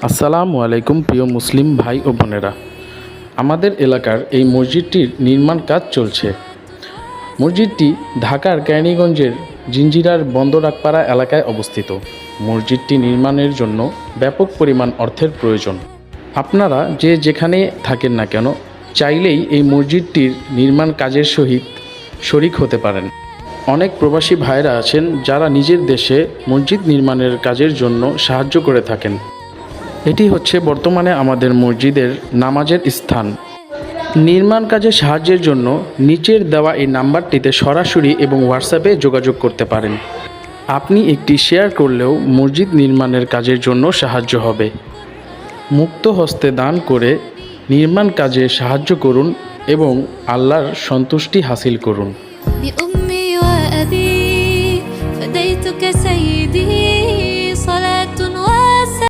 আসসালামু আলাইকুম প্রিয় মুসলিম ভাই ও বোনেরা। আমাদের এলাকার এই মসজিদটির নির্মাণ কাজ চলছে। মসজিদটি ঢাকার কেরানীগঞ্জের জিঞ্জিরার বন্দরাকপাড়া এলাকায় অবস্থিত। মসজিদটি নির্মাণের জন্য ব্যাপক পরিমাণ অর্থের প্রয়োজন। আপনারা যে যেখানে থাকেন না কেন চাইলেই এই মসজিদটির নির্মাণ কাজের সহিত শরিক হতে পারেন। অনেক প্রবাসী ভাইরা আছেন যারা নিজের দেশে মসজিদ নির্মাণের কাজের জন্য সাহায্য করে থাকেন। এটি হচ্ছে বর্তমানে আমাদের মসজিদের নামাজের স্থান। নির্মাণ কাজে সাহায্যের জন্য নিচের দেওয়া এই নাম্বারটিতে সরাসরি এবং হোয়াটসঅ্যাপে যোগাযোগ করতে পারেন। আপনি একটি শেয়ার করলেও মসজিদ নির্মাণের কাজের জন্য সাহায্য হবে। মুক্ত হস্তে দান করে নির্মাণ কাজে সাহায্য করুন এবং আল্লাহর সন্তুষ্টি হাসিল করুন।